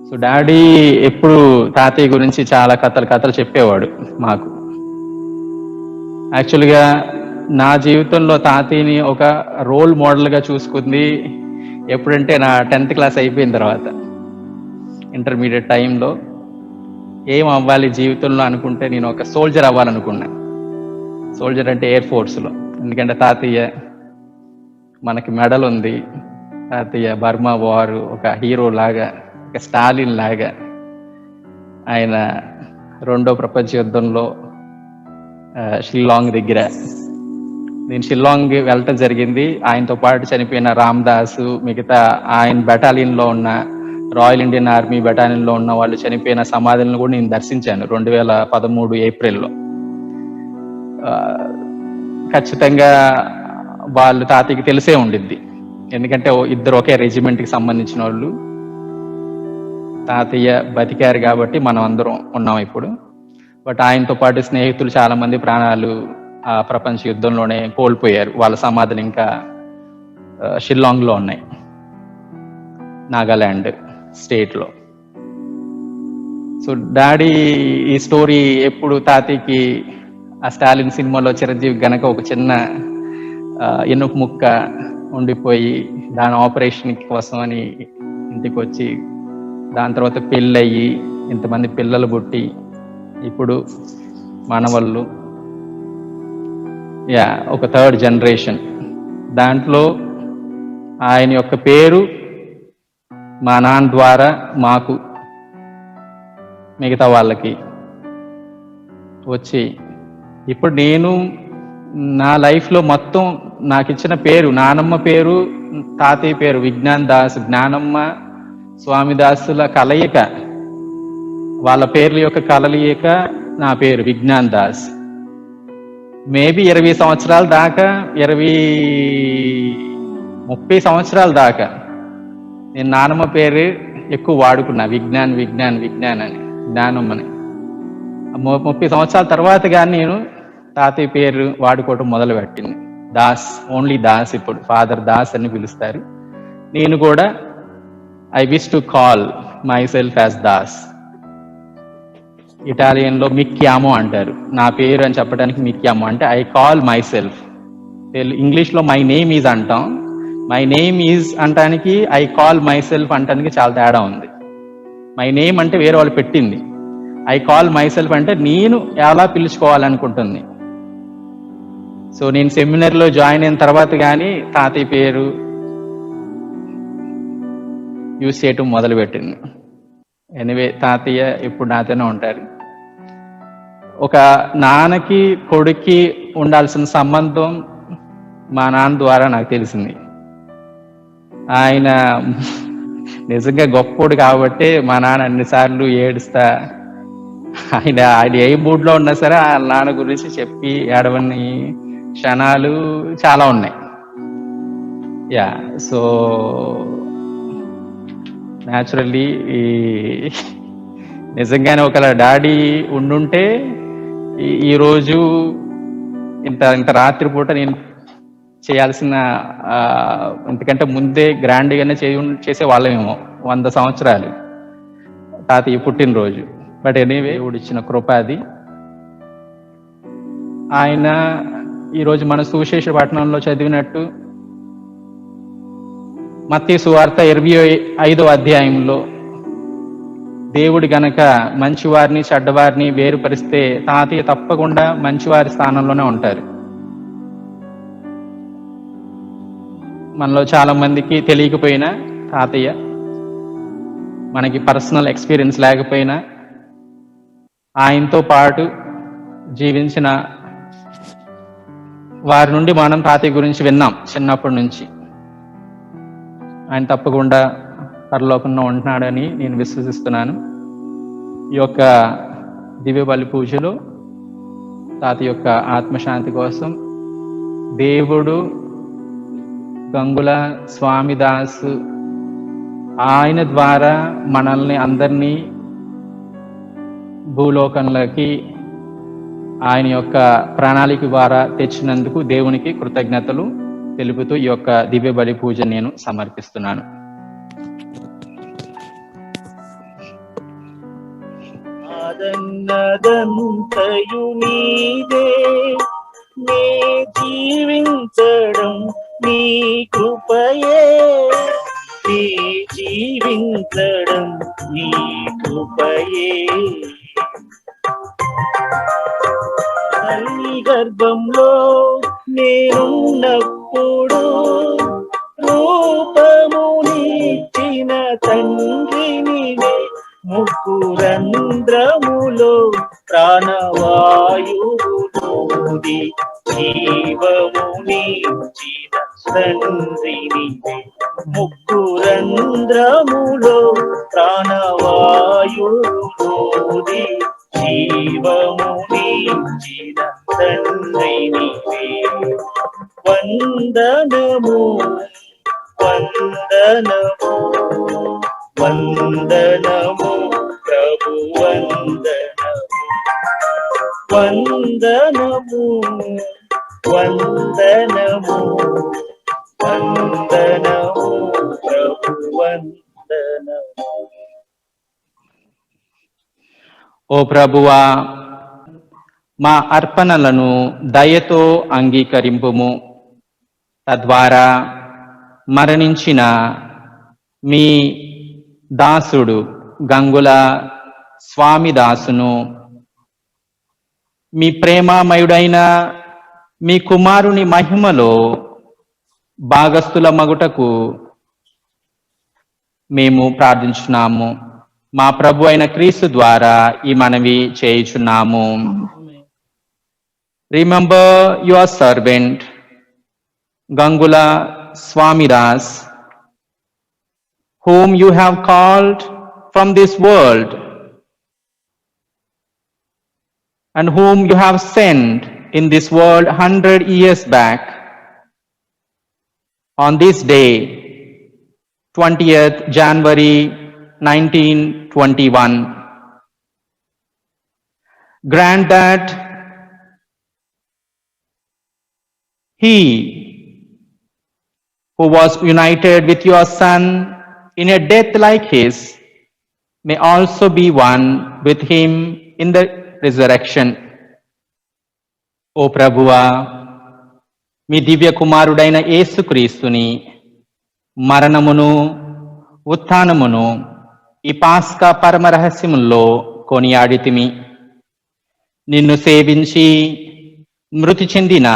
So daddy ఎప్పుడు తాతయ్య గురించి చాలా కథలు చెప్పేవాడు మాకు. యాక్చువల్గా నా జీవితంలో తాతయ్యని ఒక రోల్ మోడల్గా చూసుకుంది ఎప్పుడంటే నా 10th క్లాస్ అయిపోయిన తర్వాత. ఇంటర్మీడియట్ టైంలో ఏం అవ్వాలి జీవితంలో అనుకుంటే నేను ఒక సోల్జర్ అవ్వాలనుకున్నా. సోల్జర్ అంటే ఎయిర్ ఫోర్స్లో. ఎందుకంటే తాతయ్య మనకి మెడల్ ఉంది, తాతయ్య బర్మా వారు ఒక హీరో లాగా, ఒక స్టాలిన్ లాగా ఆయన 2వ ప్రపంచ యుద్ధంలో షిల్లాంగ్ దగ్గర, నేను షిల్లాంగ్ వెళ్ళటం జరిగింది. ఆయనతో పాటు చనిపోయిన రామ్దాసు, మిగతా ఆయన బెటాలియన్లో ఉన్న రాయల్ ఇండియన్ ఆర్మీ బెటాలియన్లో ఉన్న వాళ్ళు చనిపోయిన సమాధులను కూడా నేను దర్శించాను 2013 ఏప్రిల్లో. ఖచ్చితంగా వాళ్ళు తాతయ్యకి తెలిసే ఉండిద్ది, ఎందుకంటే ఇద్దరు ఒకే రెజిమెంట్కి సంబంధించిన వాళ్ళు. తాతయ్య బతికారు కాబట్టి మనం అందరం ఉన్నాం ఇప్పుడు. బట్ ఆయనతో పాటు స్నేహితులు చాలా మంది ప్రాణాలు ఆ ప్రపంచ యుద్ధంలోనే కోల్పోయారు. వాళ్ళ సమాధులు ఇంకా షిల్లాంగ్లో ఉన్నాయి, నాగాలాండ్ స్టేట్లో. సో డాడీ ఈ స్టోరీ ఎప్పుడు తాతయ్యకి ఆ స్టాలిన్ సినిమాలో చిరంజీవి గనక ఒక చిన్న ఎనుపు ముక్క ఉండిపోయి దాని ఆపరేషన్ కోసం అని ఇంటికి వచ్చి, దాని తర్వాత పెళ్ళయ్యి ఇంతమంది పిల్లలు పుట్టి ఇప్పుడు మనవళ్ళు, ఒక 3rd జనరేషన్. దాంట్లో ఆయన యొక్క పేరు మా నాన్న ద్వారా మాకు మిగతా వాళ్ళకి వచ్చి ఇప్పుడు నేను నా లైఫ్లో మొత్తం నాకు ఇచ్చిన పేరు, నానమ్మ పేరు తాతయ్య పేరు విజ్ఞాన్ దాస్, జ్ఞానమ్మ స్వామిదాసుల కలయిక, వాళ్ళ పేర్ల యొక్క కలయిక నా పేరు విజ్ఞాన్ దాస్. మేబీ 20 సంవత్సరాల దాకా, 30 సంవత్సరాల దాకా నేను నానమ్మ పేరు ఎక్కువ వాడుకున్నా, విజ్ఞాన్ విజ్ఞాన్ విజ్ఞాన్ అని, జ్ఞానమ్మని. 30 సంవత్సరాల తర్వాత కానీ నేను తాతయ్య పేరు వాడుకోవటం మొదలు పెట్టింది. దాస్, ఓన్లీ దాస్. ఇప్పుడు ఫాదర్ దాస్ అని పిలుస్తారు. నేను కూడా I wish to call myself as Das. ఇటాలియన్లో మిక్యామో అంటారు, నా పేరు అని చెప్పడానికి మిక్యామో అంటే ఐ కాల్ మై సెల్ఫ్. ఇంగ్లీష్లో మై నేమ్ ఈజ్ అంటాం, మై నేమ్ ఈజ్ అంటానికి ఐ కాల్ మై సెల్ఫ్ అంటానికి చాలా తేడా ఉంది. మై నేమ్ అంటే వేరే వాళ్ళు పెట్టింది, ఐ కాల్ మై సెల్ఫ్ అంటే నేను ఎలా పిలుచుకోవాలనుకుంటుంది. సో నేను సెమినార్లో జాయిన్ అయిన తర్వాత కానీ తాతయ్య పేరు యూజ్ చేయటం మొదలుపెట్టింది. ఎనివే తాతయ్య ఇప్పుడు నాతోనే ఉంటారు. ఒక నాన్నకి కొడుక్కి ఉండాల్సిన సంబంధం మా నాన్న ద్వారా నాకు తెలిసింది. ఆయన నిజంగా గొప్పోడు కాబట్టి మా నాన్న అన్నిసార్లు ఏడుస్తా, ఆయన ఏ మూడ్లో ఉన్నా సరే ఆ నాన్న గురించి చెప్పి ఏడవని క్షణాలు చాలా ఉన్నాయి. సో న్యాచురల్లీ నిజంగానే ఒకవేళ డాడీ ఉండుంటే ఈరోజు ఇంత రాత్రిపూట నేను చేయాల్సిన, ఎందుకంటే ముందే గ్రాండ్గానే చేసే వాళ్ళమేమో 100 సంవత్సరాలు తాతయ్య పుట్టినరోజు. బట్ ఎనీవే దేవుడు ఇచ్చిన కృప అది. ఆయన ఈరోజు మన సువిశేష పట్టణంలో చదివినట్టు మత్తయి సువార్త 25వ అధ్యాయంలో దేవుడు గనక మంచివారిని చెడ్డవారిని వేరుపరిస్తే తాతయ్య తప్పకుండా మంచివారి స్థానంలోనే ఉంటారు. మనలో చాలా మందికి తెలియకపోయినా తాతయ్య, మనకి పర్సనల్ ఎక్స్పీరియన్స్ లేకపోయినా ఆయనతో పాటు జీవించిన వారి నుండి మనం తాతయ్య గురించి విన్నాం చిన్నప్పటి నుంచి. ఆయన తప్పకుండా పరలోకంలో ఉంటున్నాడని నేను విశ్వసిస్తున్నాను. ఈ యొక్క దివ్య బలి పూజలో తాతయ్య యొక్క ఆత్మశాంతి కోసం దేవుడు గంగుల స్వామిదాస్ ఆయన ద్వారా మనల్ని అందరినీ భూలోకంలోకి ఆయన యొక్క ప్రణాళిక ద్వారా తెచ్చినందుకు దేవునికి కృతజ్ఞతలు తెలుపుతూ ఈ యొక్క దివ్య బలి పూజ నేను సమర్పిస్తున్నాను. నాదన్నదంతయు నీదే, నే జీవించడం నీ కృపయే, నే జీవించడం నీ కృపయే. తల్లి గర్భంలో నేనున్నప్పుడు రూపమునిచ్చిన తండ్రినివే, ముక్కురంధ్రములో ప్రాణవాయువులోది జీవమునిచ్చిన తండ్రినివే, ముక్కురంధ్రములో ప్రాణవాయువులోది జీవమునిచ్చిన తండ్రినివే. వందనము వందనము వందనము ప్రభు వందనము, వందనము వందనము వందనము ప్రభు వందనము. ఓ ప్రభువా, మా అర్పణలను దయతో అంగీకరింపుము. తద్వారా మరణించిన మీ దాసుడు గంగుల స్వామిదాసును మీ ప్రేమామయుడైన మీ కుమారుని మహిమలో భాగస్థుల మగుటకు మేము ప్రార్థించున్నాము. మా ప్రభు అయిన క్రీస్తు ద్వారా ఈ మనవి చేయుచున్నాము. Remember your servant Gangula Swamidas, whom you have called from this world and whom you have sent in this world 100 years back. On this day, 20th January 1921, grant that he who was united with your Son in a death like his may also be one with him in the resurrection. O Prabhuva, మీ దివ్య కుమారుడైన యేసుక్రీస్తుని మరణమును ఉత్థానమును ఈ పాస్కా పరమ రహస్యముల్లో కొనియాడితిమి. నిన్ను సేవించి మృతి చెందిన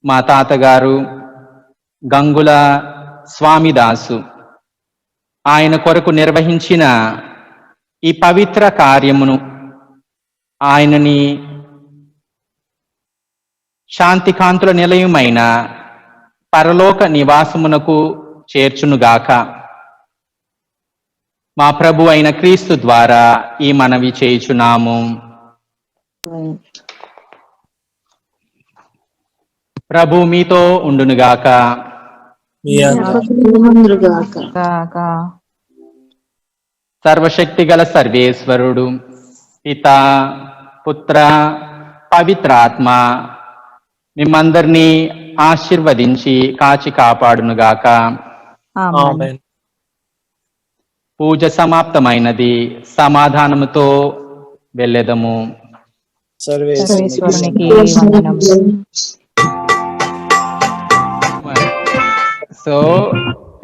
మా తాతగారు గంగుల స్వామిదాసు ఆయన కొరకు నిర్వహించిన ఈ పవిత్ర కార్యమును ఆయనని శాంతికాంతుల నిలయమైన పరలోక నివాసమునకు చేర్చునుగాక. మా ప్రభు అయిన క్రీస్తు ద్వారా ఈ మనవి చేయుచున్నాము. ప్రభు మీతో ఉండునుగాక. సర్వశక్తి గల సర్వేశ్వరుడు పిత పుత్ర పవిత్రాత్మ మిమ్మందరినీ ఆశీర్వదించి కాచి కాపాడునుగాక. ఆమేన్. పూజ సమాప్తమైనది. సమాధానముతో వెళ్ళెదము. సర్వేశ్వరునికి వందనములు. సో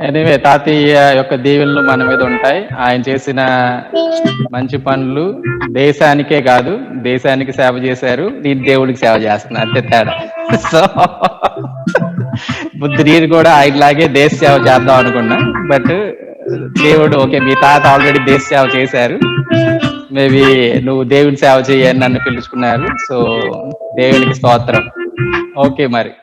ఎనివే తాతయ్య యొక్క దీవెనలు మన మీద ఉంటాయి. ఆయన చేసిన మంచి పనులు దేశానికే కాదు, దేశానికి సేవ చేశారు, నేను దేవుడికి సేవ చేస్తున్నా, అంతే తేడా. సో నేను కూడా ఆయనలాగే దేశ సేవ చేద్దాం అనుకున్నా. బట్ దేవుడు ఓకే, మీ తాత ఆల్రెడీ దేశ సేవ చేశారు, మేబీ నువ్వు దేవుడి సేవ చేయని నన్ను పిలుచుకున్నారు. సో దేవునికి స్తోత్రం. ఓకే మరి.